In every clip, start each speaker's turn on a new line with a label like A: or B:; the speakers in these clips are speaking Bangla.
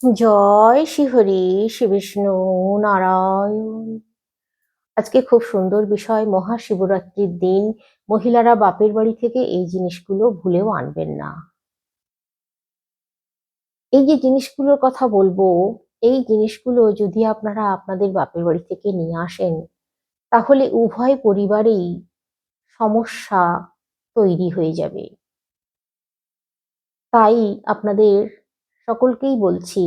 A: জয় শ্রীহরি শ্রী বিষ্ণু নারায়ণ। আজকে খুব সুন্দর বিষয়, মহাশিবরাত্রির দিন মহিলারা বাপের বাড়ি থেকে এই জিনিসগুলো ভুলেও আনবেন না। এই যে জিনিসগুলোর কথা বলবো, এই জিনিসগুলো যদি আপনারা আপনাদের বাপের বাড়ি থেকে নিয়ে আসেন, তাহলে উভয় পরিবারেই সমস্যা তৈরি হয়ে যাবে। তাই আপনাদের সকলকেই বলছি,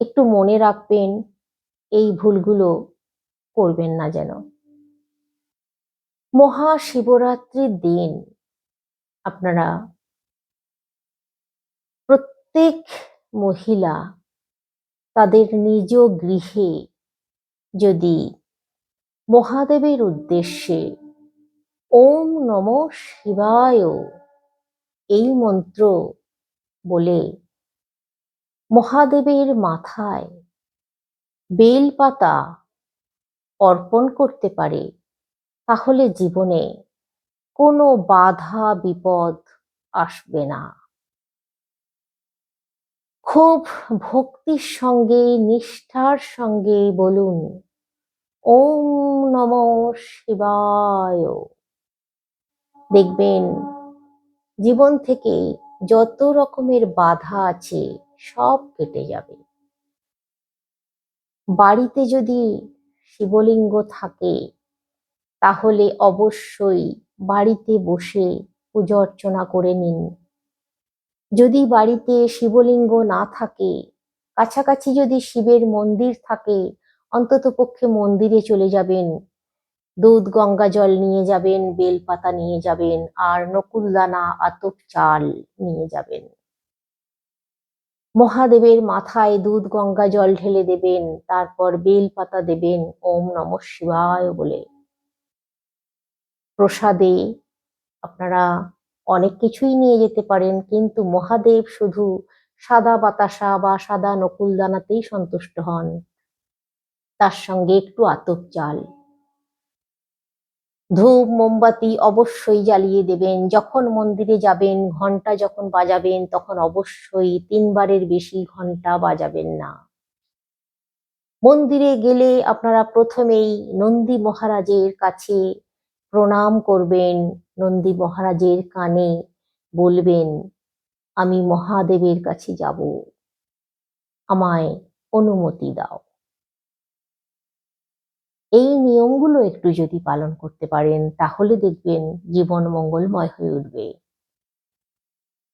A: একটু মনে রাখবেন, এই ভুলগুলো করবেন না যেন। মহাশিবরাত্রির দিন আপনারা প্রত্যেক মহিলা তাদের নিজ গৃহে যদি মহাদেবের উদ্দেশ্যে ওম নমঃ শিবায় এই মন্ত্র বলে মহাদেবের মাথায় বেলপাতা অর্পণ করতে পারে, তাহলে জীবনে কোনো বাধা বিপদ আসবে না। খুব ভক্তির সঙ্গে নিষ্ঠার সঙ্গে বলুন ওম নমঃ শিবায়। দেখবেন জীবন থেকে যত রকমের বাধা আছে সব কেটে যাবে। বাড়িতে যদি শিবলিঙ্গ থাকে তাহলে অবশ্যই বাড়িতে বসে পূজা অর্চনা করে নিন। যদি বাড়িতে শিবলিঙ্গ না থাকে, কাছাকাছি যদি শিবের মন্দির থাকে, অন্ততপক্ষে মন্দিরে চলে যাবেন, দুধ গঙ্গা জল নিয়ে যাবেন, বেলপাতা নিয়ে যাবেন, আর নকুলদানা আতপ চাল নিয়ে যাবেন। মহাদেবের মাথায় দুধ গঙ্গা জল ঢেলে দেবেন, তারপর বেলপাতা দেবেন ওম নমঃ শিবায় বলে। প্রসাদে আপনারা অনেক কিছুই নিয়ে যেতে পারেন, কিন্তু মহাদেব শুধু সাদা বাতাসা বা সাদা নকুলদানাতেই সন্তুষ্ট হন, তার সঙ্গে একটু আতপ চাল। ধূপ মোমবাতি অবশ্যই জ্বালিয়ে দেবেন। যখন মন্দিরে যাবেন, ঘন্টা যখন বাজাবেন, তখন অবশ্যই 3 বারের বেশি ঘন্টা বাজাবেন না। মন্দিরে গেলে আপনারা প্রথমেই নন্দী মহারাজের কাছে প্রণাম করবেন, নন্দী মহারাজের কানে বলবেন আমি মহাদেবের কাছে যাব, আমায় অনুমতি দাও। এই নিয়মগুলো একটু যদি পালন করতে পারেন, তাহলে দেখবেন জীবন মঙ্গলময় হয়ে উঠবে।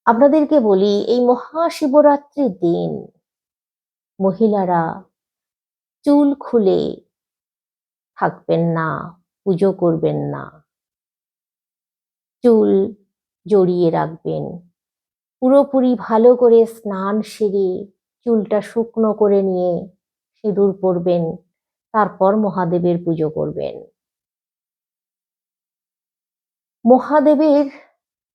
A: আপনাদেরকে বলি, এই মহাশিবরাত্রির দিন মহিলারা চুল খুলে থাকবেন না, পুজো করবেন না। চুল জড়িয়ে রাখবেন, পুরোপুরি ভালো করে স্নান সেরে চুলটা শুকনো করে নিয়ে সিঁদুর পরবেন, তারপর মহাদেবের পুজো করবেন। মহাদেবের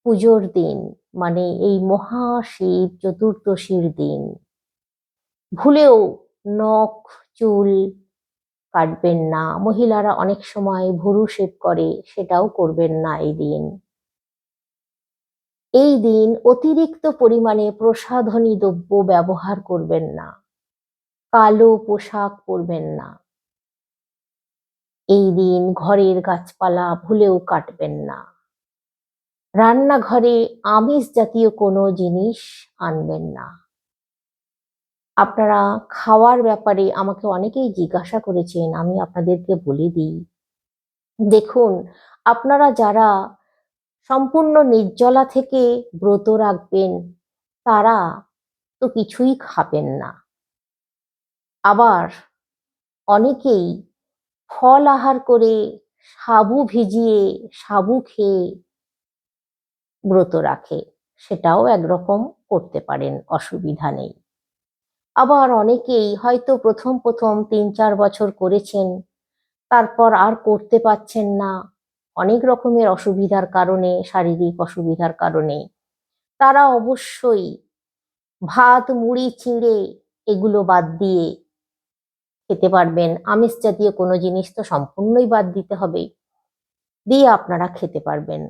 A: পুজোর দিন মানে এই মহাশিব চতুর্দশীর দিন ভুলেও নখ চুল কাটবেন না। মহিলারা অনেক সময় ভুরু শেভ করে, সেটাও করবেন না এই দিন। এই দিন অতিরিক্ত পরিমাণে প্রসাধনী দ্রব্য ব্যবহার করবেন না, কালো পোশাক পরবেন না। এই দিন ঘরের গাছপালা ভুলেও কাটবেন না। রান্নাঘরে আমিষ জাতীয় কোনো জিনিস আনবেন না। আপনারা খাওয়ার ব্যাপারে আমাকে অনেকেই জিজ্ঞাসা করেছেন, আমি আপনাদেরকে বলে দিই। দেখুন, আপনারা যারা সম্পূর্ণ নির্জলা থেকে ব্রত রাখবেন, তারা তো কিছুই খাবেন না। আবার অনেকেই ফল আহার করে সাবু ভিজিয়ে সাবু খেয়ে ব্রত রাখে, সেটাও একরকম করতে পারেন, অসুবিধা নেই। আবার অনেকেই হয়তো প্রথম প্রথম 3-4 বছর করেছেন, তারপর আর করতে পারছেন না, অনেক রকমের অসুবিধার কারণে, শারীরিক অসুবিধার কারণে। তারা অবশ্যই ভাত মুড়ি চিঁড়ে এগুলো বাদ দিয়ে খেতে পারবেন। আমিষ জাতীয় কোনো জিনিস তো সম্পূর্ণই বাদ দিতে হবে, দিয়ে আপনারা খেতে পারবেন।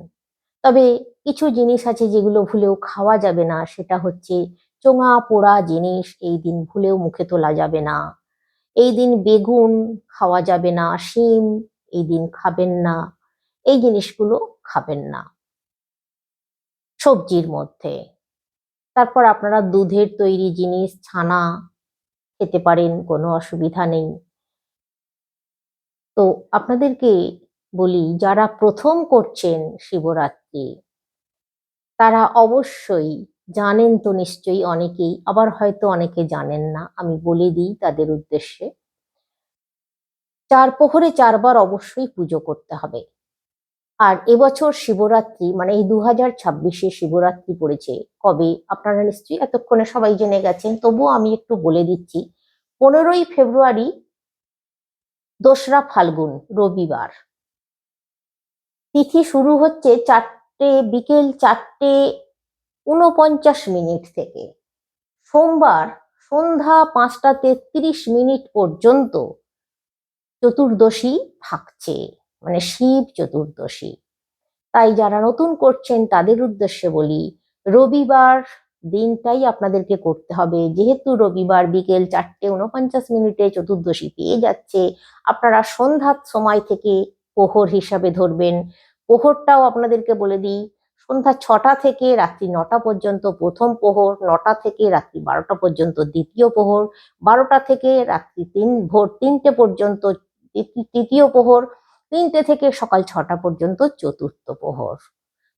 A: তবে কিছু জিনিস আছে যেগুলো ভুলেও খাওয়া যাবে না, সেটা হচ্ছে চোঙা পোড়া জিনিস এই দিন ভুলেও মুখে তোলা যাবে না। এই দিন বেগুন খাওয়া যাবে না, শিম এই দিন খাবেন না, এই জিনিসগুলো খাবেন না সবজির মধ্যে। তারপর আপনারা দুধের তৈরি জিনিস, ছানা খেতে পারেন, কোনো অসুবিধা নেই। তো আপনাদেরকে বলি, যারা প্রথম করছেন শিবরাত্রি, তারা অবশ্যই জানেন তো নিশ্চয়ই অনেকেই, আবার হয়তো অনেকে জানেন না, আমি বলে দিই তাদের উদ্দেশ্যে। 4 প্রহরে 4 বার অবশ্যই পুজো করতে হবে। আর এবছর শিবরাত্রি মানে এই 2026-এ শিবরাত্রি পড়েছে কবে আপনারা নিশ্চয়ই এতক্ষণে সবাই জেনে গেছেন, তবুও আমি একটু বলে দিচ্ছি। 15ই ফেব্রুয়ারি, 2রা ফাল্গুন, রবিবার। তিথি শুরু হচ্ছে বিকেল 4:49 থেকে। সোমবার সন্ধ্যা 5:33 পর্যন্ত চতুর্দশী থাকছে, মানে শিব চতুর্দশী। তাই যারা নতুন করছেন তাদের উদ্দেশ্যে বলি, রবিবার দিনটাই আপনাদেরকে করতে হবে। যেহেতু রবিবার বিকেল 4:49 চতুর্দশী পেয়ে যাচ্ছে, আপনারা সন্ধ্যার সময় থেকে প্রহর হিসাবে ধরবেন। প্রহরটাও আপনাদেরকে বলে দিই, সন্ধ্যা 6টা থেকে রাত্রি 9টা পর্যন্ত প্রথম প্রহর, 9টা থেকে রাত্রি 12টা পর্যন্ত দ্বিতীয় প্রহর, 12টা থেকে রাত্রি ভোর 3টে পর্যন্ত তৃতীয় প্রহর, 3টে থেকে সকাল 6টা পর্যন্ত চতুর্থ প্রহর।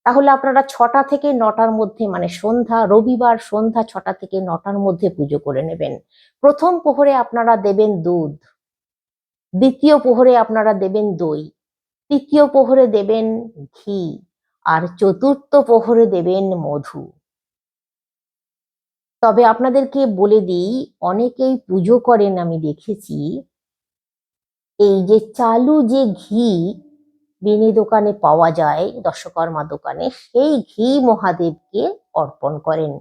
A: তাহলে আপনারা 6টা থেকে 9টার মধ্যে, মানে রবিবার সন্ধ্যা 6টা থেকে 9টার মধ্যে পুজো করে নেবেন। প্রথম প্রহরে আপনারা দেবেন দুধ, দ্বিতীয় প্রহরে আপনারা দেবেন দই, তৃতীয় প্রহরে দেবেন ঘি, আর চতুর্থ প্রহরে দেবেন মধু। তবে আপনাদেরকে বলে দিই, অনেকেই পুজো করেন আমি দেখেছি, এই যে চালু যে ঘি বিনি দোকানে পাওয়া যায়, দশকর্মা দোকানে, সেই ঘি মহাদেবকে অর্পণ করেন।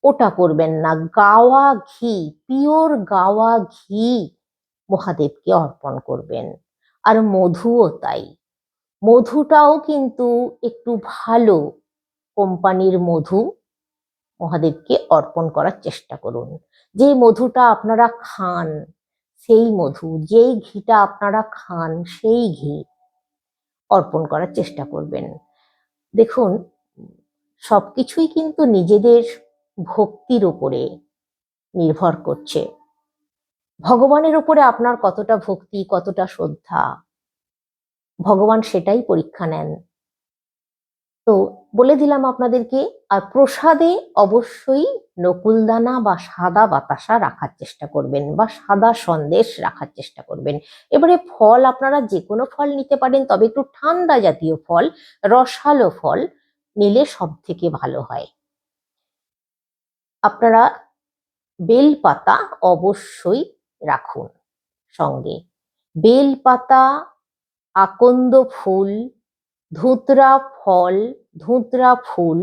A: ওটা করবেন না, গাওয়া ঘি, পিওর গাওয়া ঘি মহাদেবকে অর্পণ করবেন। আর মধুও তাই। মধুটাও কিন্তু একটু ভালো কোম্পানির মধু মহাদেবকে অর্পণ করার চেষ্টা করুন। যে মধুটা আপনারা খান সেই মধু, যেই ঘিটা আপনারা খান সেই ঘি অর্পণ করার চেষ্টা করবেন। দেখুন, সবকিছুই কিন্তু নিজেদের ভক্তির উপরে নির্ভর করছে। ভগবানের উপরে আপনার কতটা ভক্তি, কতটা শ্রদ্ধা, ভগবান সেটাই পরীক্ষা নেন। তো বলে দিলাম আপনাদেরকে। আর প্রসাদে অবশ্যই নকুলদানা বা সাদা বাতাসা রাখার চেষ্টা করবেন, বা সাদা সন্দেশ রাখার চেষ্টা করবেন। এবারে ফল আপনারা যে কোনো ফল নিতে পারেন, তবে একটু ঠান্ডা জাতীয় ফল, রসালো ফল নিলে সব থেকে ভালো হয়। আপনারা বেলপাতা অবশ্যই রাখুন সঙ্গে। বেলপাতা, আকন্দ ফুল, ধুতরা ফল, ধুতরা ফুল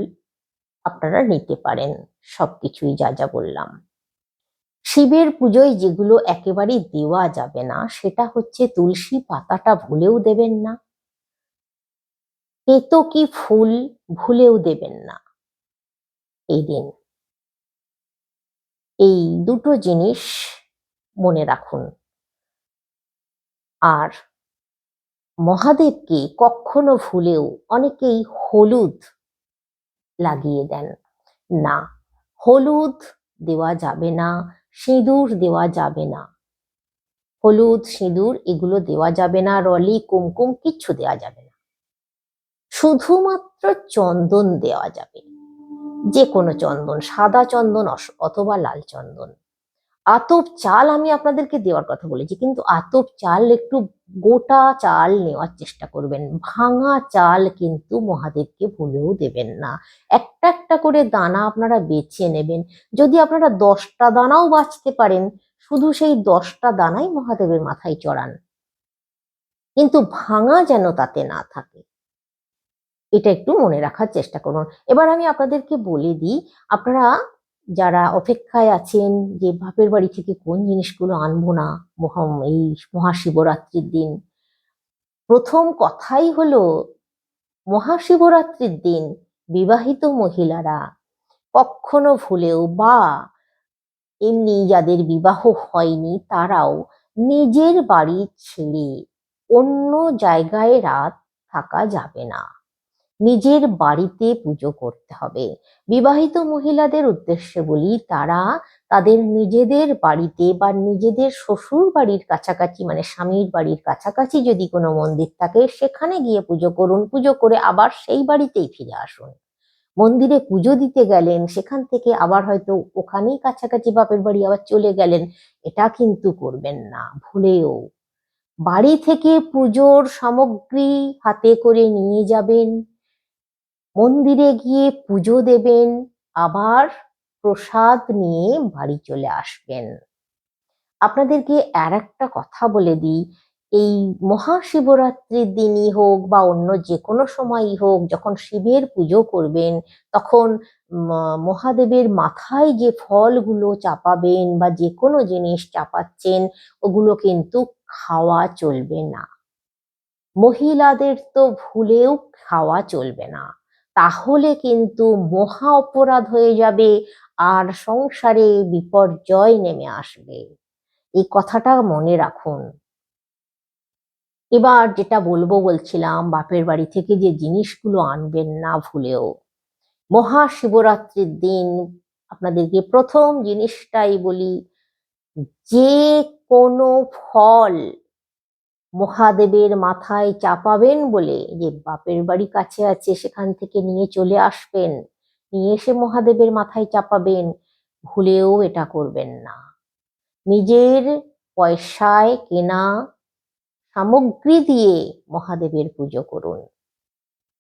A: আপনারা নিতে পারেন। সবকিছুই যা যা বললাম। শিবের পুজোয় যেগুলো একেবারেই দেওয়া যাবে না, সেটা হচ্ছে তুলসী পাতাটা ভুলেও দেবেন না, কেতকী ফুল ভুলেও দেবেন না এই দিন। এই দুটো জিনিস মনে রাখুন। আর মহাদেবকে কখনো ভুলেও অনেকেই হলুদ লাগিয়ে দেন না, হলুদ দেওয়া যাবে না, সিঁদুর দেওয়া যাবে না। হলুদ সিঁদুর এগুলো দেওয়া যাবে না, রলি কুমকুম কিচ্ছু দেওয়া যাবে না। শুধুমাত্র চন্দন দেওয়া যাবে, যে কোনো চন্দন, সাদা চন্দন অথবা লাল চন্দন। আতপ চাল আমি আপনাদেরকে দেওয়ার কথা বলেছি, কিন্তু আতপ চাল একটু গোটা চাল নেওয়ার চেষ্টা করবেন। ভাঙা চাল কিন্তু মহাদেবকে ভুলেও দেবেন না। একটা একটা করে দানা আপনারা বেছে নেবেন। যদি আপনারা 10টা দানাও বাছতে পারেন, শুধু সেই 10টা দানাই মহাদেবের মাথায় চড়ান, কিন্তু ভাঙা যেন তাতে না থাকে, এটা একটু মনে রাখার চেষ্টা করুন। এবার আমি আপনাদেরকে বলে দিই, আপনারা যারা অপেক্ষায় আছেন যে বাপের বাড়ি থেকে কোন জিনিসগুলো আনবো না এই মহাশিবরাত্রির দিন, প্রথম কথাই হলো, মহাশিবরাত্রির দিন বিবাহিত মহিলারা কখনো ভুলেও বা এমনি যাদের বিবাহ হয়নি তারাও নিজের বাড়ি ছেড়ে অন্য জায়গায় রাত থাকা যাবে না। নিজের বাড়িতে পুজো করতে হবে। বিবাহিত মহিলাদের উদ্দেশ্যে বলি, তারা তাদের নিজেদের বাড়িতে বা নিজেদের শ্বশুর বাড়ির কাছাকাছি, মানে স্বামীর বাড়ির কাছাকাছি যদি কোনো মন্দির থাকে সেখানে গিয়ে পুজো করুন। পুজো করে আবার সেই বাড়িতেই ফিরে আসুন। মন্দিরে পুজো দিতে গেলেন, সেখান থেকে আবার হয়তো ওখানেই কাছাকাছি বাপের বাড়ি আবার চলে গেলেন, এটা কিন্তু করবেন না ভুলেও। বাড়ি থেকে পুজোর সামগ্রী হাতে করে নিয়ে যাবেন, মন্দিরে গিয়ে পুজো দেবেন, আবার প্রসাদ নিয়ে বাড়ি চলে আসবেন। আপনাদেরকে আর একটা কথা বলে দিই, এই মহাশিবরাত্রির দিনই হোক বা অন্য যে কোনো সময়ই হোক, যখন শিবের পুজো করবেন তখন মহাদেবের মাথায় যে ফলগুলো চাপাবেন বা যে কোনো জিনিস চাপাচ্ছেন ওগুলো কিন্তু খাওয়া চলবে না। মহিলাদের তো ভুলেও খাওয়া চলবে না, তাহলে কিন্তু মহা অপরাধ হয়ে যাবে আর সংসারে বিপর্যয় নেমে আসবে। এই কথাটা মনে রাখুন। এবার যেটা বলছিলাম, বাপের বাড়ি থেকে যে জিনিসগুলো আনবেন না ভুলেও। মহাশিবরাত্রির দিন আপনাদেরকে প্রথম জিনিসটাই বলি, যে কোনো ফল মহাদেবের মাথায় চাপাবেন বলে, যে বাপের বাড়ি কাছে আছে সেখান থেকে নিয়ে চলে আসবেন, নিয়ে এসে মহাদেবের মাথায় চাপাবেন, ভুলেও এটা করবেন না। নিজের পয়সায় কেনা সামগ্রী দিয়ে মহাদেবের পুজো করুন।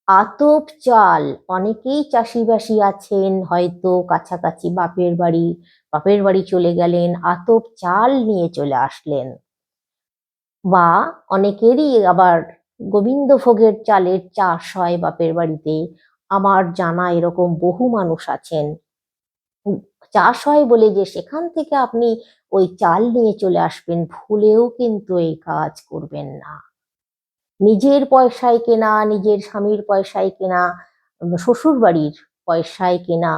A: আতপ চাল, অনেকেই চাষিবাসী আছেন, হয়তো কাছাকাছি বাপের বাড়ি চলে গেলেন, আতপ চাল নিয়ে চলে আসলেন। বা অনেকেরই আবার গোবিন্দভোগের চালের চাষ হয় বাপের বাড়িতে। আমার জানা এরকম বহু মানুষ আছেন। চাষ হয় বলে যে সেখান থেকে আপনি ওই চাল নিয়ে চলে আসবেন, ভুলেও কিন্তু এই কাজ করবেন না। নিজের পয়সায় কেনা, নিজের স্বামীর পয়সায় কেনা, শ্বশুর বাড়ির পয়সায় কেনা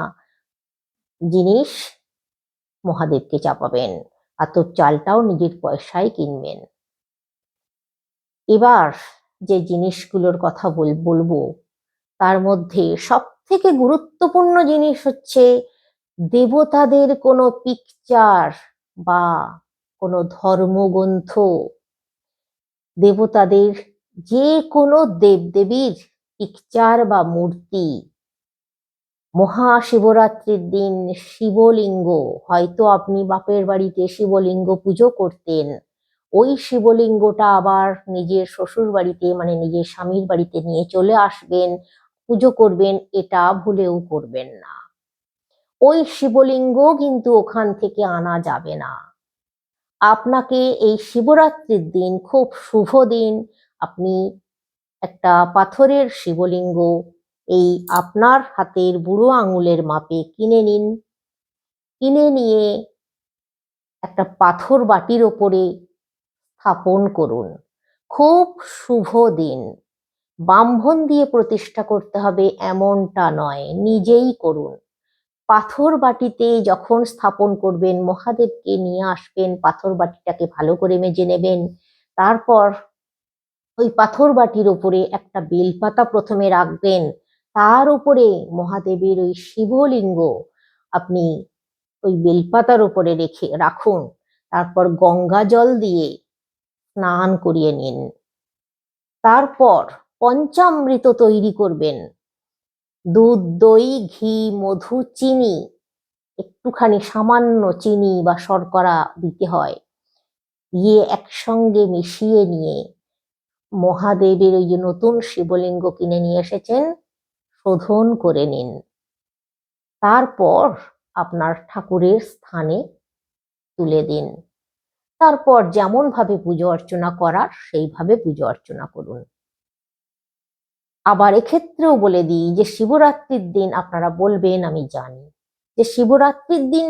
A: জিনিস মহাদেবকে চাপাবেন। আতপ চালটাও নিজের পয়সায় কিনবেন। এবার যে জিনিসগুলোর কথা বলবো তার মধ্যে সব থেকে গুরুত্বপূর্ণ জিনিস হচ্ছে, দেবতাদের কোনো পিকচার বা কোনো ধর্মগ্রন্থ, দেবতাদের যে কোনো দেবদেবীর পিকচার বা মূর্তি মহাশিবরাত্রির দিন, শিবলিঙ্গ, হয়তো আপনি বাপের বাড়িতে শিবলিঙ্গ পুজো করতেন, ওই শিবলিঙ্গটা আবার নিজের শ্বশুর বাড়িতে, মানে নিজের স্বামীর বাড়িতে নিয়ে চলে আসবেন, পুজো করবেন, এটা ভুলেও করবেন না। ওই শিবলিঙ্গ কিন্তু ওখান থেকে আনা যাবে না। আপনাকে এই শিবরাত্রির দিন, খুব শুভ দিন, আপনি একটা পাথরের শিবলিঙ্গ এই আপনার হাতের বুড়ো আঙুলের মাপে কিনে নিন। কিনে নিয়ে একটা পাথর বাটির ওপরে স্থাপন করুন। খুব শুভ দিন। ব্রাহ্মণ দিয়ে প্রতিষ্ঠা করতে হবে এমনটা নয়, নিজেই করুন। পাথর বাটিতে যখন স্থাপন করবেন, মহাদেবকে নিয়ে আসবেন, পাথর বাটিটাকে ভালো করে মেজে নেবেন। তারপর ওই পাথর বাটির উপরে একটা বেলপাতা প্রথমে রাখবেন, তার উপরে মহাদেবের ওই শিবলিঙ্গ আপনি ওই বেলপাতার উপরে রাখুন। তারপর গঙ্গা জল দিয়ে স্নান করিয়ে নিন। তারপর পঞ্চামৃত তৈরি করবেন। দুধ, দই, ঘি, মধু, চিনি, একটুখানি সামান্য চিনি বা শর্করা দিতে হয়, দিয়ে একসঙ্গে মিশিয়ে নিয়ে মহাদেবের ওই যে নতুন শিবলিঙ্গ কিনে নিয়ে এসেছেন শোধন করে নিন। তারপর আপনার ঠাকুরের স্থানে তুলে দিন। তারপর যেমন ভাবে পুজো অর্চনা করার সেইভাবে পুজো অর্চনা করুন। আবার এক্ষেত্রেও বলে দিই যে শিবরাত্রির দিন আপনারা বলবেন, আমি জানি, যে শিবরাত্রির দিন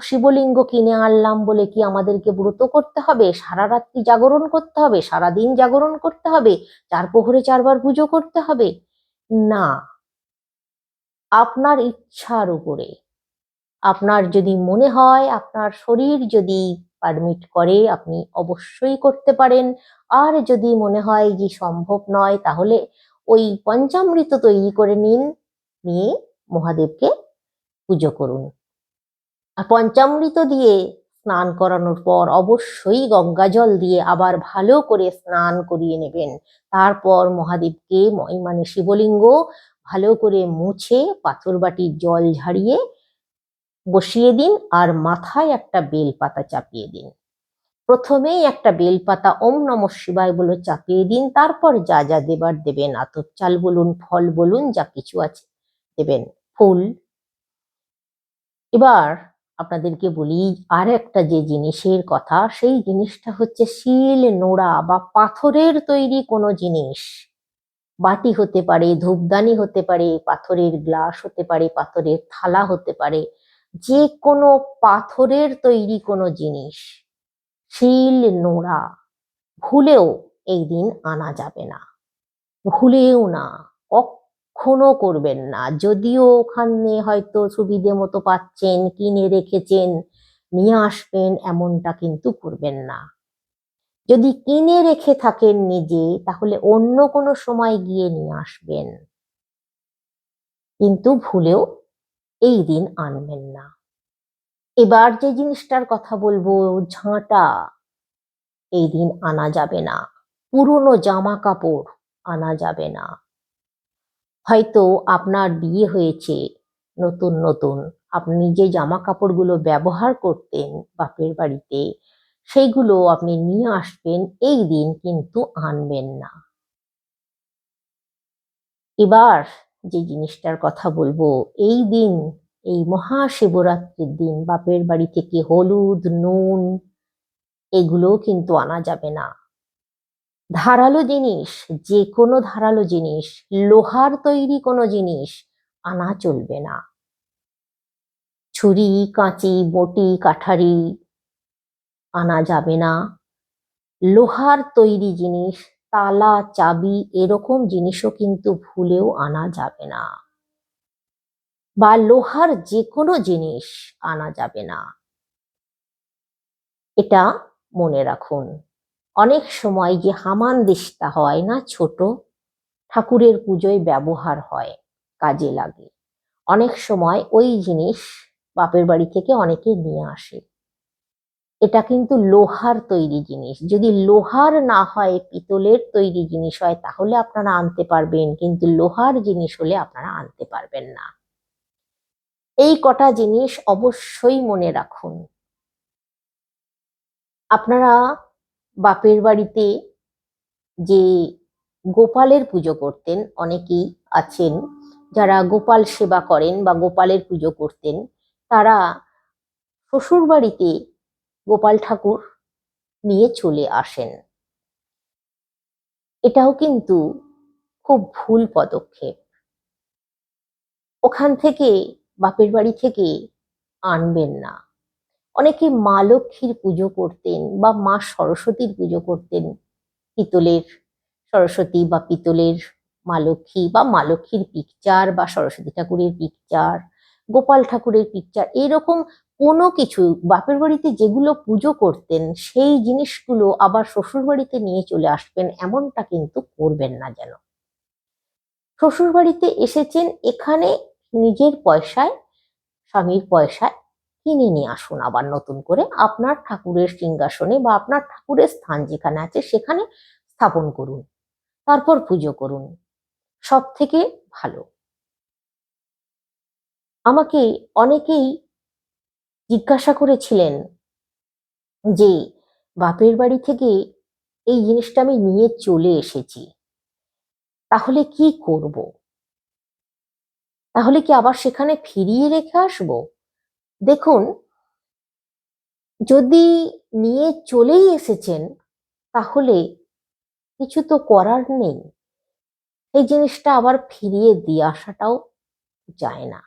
A: শিবলিঙ্গ কিনে আনলাম বলে কি আমাদেরকে ব্রত করতে হবে, সারা রাত্রি জাগরণ করতে হবে, সারাদিন জাগরণ করতে হবে, 4 প্রহরে 4 বার পুজো করতে হবে? না, আপনার ইচ্ছার উপরে। আপনার যদি মনে হয়, আপনার শরীর যদি পারমিট করে, আপনি অবশ্যই করতে পারেন। আর যদি মনে হয় যে সম্ভব নয়, তাহলে ওই পঞ্চামৃত তৈরি করে নিন, নিয়ে মহাদেবকে পুজো করুন। আর পঞ্চামৃত দিয়ে স্নান করানোর পর অবশ্যই গঙ্গা জল দিয়ে আবার ভালো করে স্নান করিয়ে নেবেন। তারপর মহাদেবকে মানে শিবলিঙ্গ ভালো করে মুছে পাথর বাটির জল ঝাড়িয়ে বসিয়ে দিন, আর মাথায় একটা বেলপাতা চাপিয়ে দিন। প্রথমেই একটা বেলপাতা ওম নমঃ শিবায় বলে চাপিয়ে দিন, তারপর যা যা দেবার দেবেন, আতপ চাল বলুন, ফল বলুন, যা কিছু আছে দেবেন, ফুল। এবার আপনাদেরকে বলি আর একটা যে জিনিসের কথা, সেই জিনিসটা হচ্ছে শিল নোড়া বা পাথরের তৈরি কোনো জিনিস। বাটি হতে পারে, ধূপদানি হতে পারে, পাথরের গ্লাস হতে পারে, পাথরের থালা হতে পারে, যে কোনো পাথরের তৈরি কোনো জিনিস, শিল নোড়া ভুলেও এই দিন আনা যাবে না। ভুলেও না, কখনো করবেন না। যদিও ওখানে হয়তো সুবিধে মতো পাচ্ছেন, কিনে রেখেছেন, নিয়ে আসবেন, এমনটা কিন্তু করবেন না। যদি কিনে রেখে থাকেন নিজে, তাহলে অন্য কোনো সময় গিয়ে নিয়ে আসবেন, কিন্তু ভুলেও এই দিন আনবেন না। এবার যে জিনিসটার কথা বলবো, ঝাঁটা এই দিন আনা যাবে না। পুরনো জামা কাপড় আনা যাবে না। হয়তো আপনার বিয়ে হয়েছে নতুন নতুন, আপনি যে জামা কাপড়গুলো ব্যবহার করতেন বাপের বাড়িতে, সেইগুলো আপনি নিয়ে আসবেন, এই দিন কিন্তু আনবেন না। এবার যে জিনিসটার কথা বলবো, এই দিন, এই মহাশিবরাত্রির দিন বাপের বাড়ি থেকে হলুদ, নুন এগুলোও কিন্তু আনা যাবে না। ধারালো জিনিস, যে কোনো ধারালো জিনিস, লোহার তৈরি কোনো জিনিস আনা চলবে না। ছুরি, কাঁচি, বটি, কাঠারি আনা যাবে না। লোহার তৈরি জিনিস, তালা, চাবি এরকম জিনিসও কিন্তু ভুলেও আনা যাবে না। বা লোহার যে কোনো জিনিস আনা যাবে না, এটা মনে রাখুন। অনেক সময় যে হামানদিস্তা হয় না, ছোট, ঠাকুরের পুজোয় ব্যবহার হয়, কাজে লাগে, অনেক সময় ওই জিনিস বাপের বাড়ি থেকে অনেকে নিয়ে আসে। এটা কিন্তু লোহার তৈরি জিনিস। যদি লোহার না হয়, পিতলের তৈরি জিনিস হয়, তাহলে আপনারা আনতে পারবেন, কিন্তু লোহার জিনিস হলে আপনারা আনতে পারবেন না। এই কটা জিনিস অবশ্যই মনে রাখুন। আপনারা বাপের বাড়িতে যে গোপালের পুজো করতেন, অনেকেই আছেন যারা গোপাল সেবা করেন বা গোপালের পুজো করতেন, তারা শ্বশুর বাড়িতে গোপাল ঠাকুর নিয়ে চলে আসেন। এটাও কিন্তু খুব ভুল পদক্ষেপ। ওখান থেকে, বাপের বাড়ি থেকে আনবেন না। অনেকে মা লক্ষ্মীর পুজো করতেন বা মা সরস্বতীর পুজো করতেন, পিতলের সরস্বতী বা পিতলের মা লক্ষ্মী বা মা লক্ষ্মীর পিকচার বা সরস্বতী ঠাকুরের পিকচার, গোপাল ঠাকুরের পিকচার, এরকম কোনো কিছু বাপের বাড়িতে যেগুলো পুজো করতেন, সেই জিনিসগুলো আবার শ্বশুর বাড়িতে নিয়ে চলে আসবেন, এমনটা কিন্তু করবেন না যেন। শ্বশুর বাড়িতে এসেছেন, এখানে নিজের পয়সায়, স্বামীর পয়সায় কিনে নিয়ে আসুন, আবার নতুন করে আপনার ঠাকুরের সিংহাসনে বা আপনার ঠাকুরের স্থান যেখানে আছে সেখানে স্থাপন করুন, তারপর পুজো করুন, সব থেকে ভালো। আমাকে অনেকেই জিজ্ঞাসা করেছিলেন যে বাপের বাড়ি থেকে এই জিনিসটা আমি নিয়ে চলে এসেছি, তাহলে কি করব? তাহলে কি আবার সেখানে ফিরিয়ে রেখে আসবো? দেখুন, যদি নিয়ে চলেই এসেছেন, তাহলে কিছু তো করার নেই। এই জিনিসটা আবার ফিরিয়ে দিয়ে আসাটাও যায় না,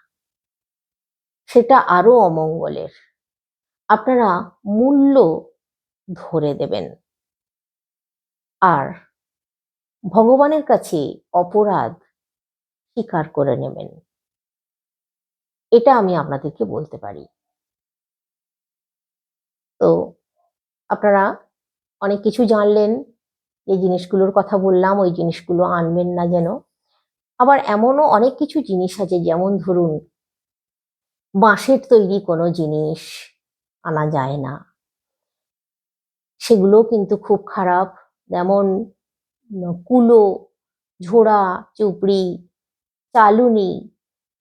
A: সেটা আরো অমঙ্গলের। আপনারা মূল্য ধরে দেবেন, আর ভগবানের কাছে অপরাধ স্বীকার করে নেবেন। এটা আমি আপনাদেরকে বলতে পারি। তো আপনারা অনেক কিছু জানলেন, যে জিনিসগুলোর কথা বললাম ওই জিনিসগুলো আনবেন না যেন। আবার এমনও অনেক কিছু জিনিস আছে, যেমন ধরুন বাঁশের তৈরি কোনো জিনিস আনা যায় না, সেগুলো কিন্তু খুব খারাপ। যেমন কুলো, ঝোড়া, চুপড়ি, চালুনি,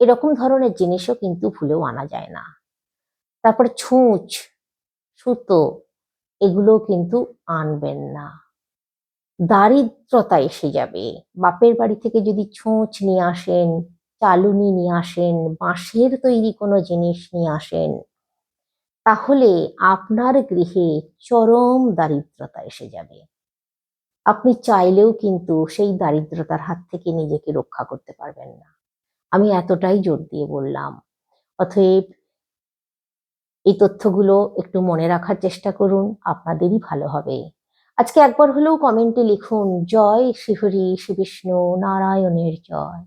A: এরকম ধরনের জিনিসও কিন্তু ভুলেও আনা যায় না। তারপর ছুঁচ, সুতো, এগুলো কিন্তু আনবেন না। দারিদ্রতা এসে যাবে। বাপের বাড়ি থেকে যদি ছুঁচ নিয়ে আসেন, চালুনি নিয়ে আসেন, বাঁশের তৈরি কোনো জিনিস নিয়ে আসেন, তাহলে আপনার গৃহে চরম দারিদ্রতা এসে যাবে। আপনি চাইলেও কিন্তু সেই দারিদ্রতার হাত থেকে নিজেকে রক্ষা করতে পারবেন না। আমি এতটাই জোর দিয়ে বললাম। অতএব এই তথ্যগুলো একটু মনে রাখার চেষ্টা করুন, আপনাদেরই ভালো হবে। আজকে একবার হলেও কমেন্টে লিখুন, জয় শ্রীহরি শ্রী বিষ্ণু নারায়ণের জয়।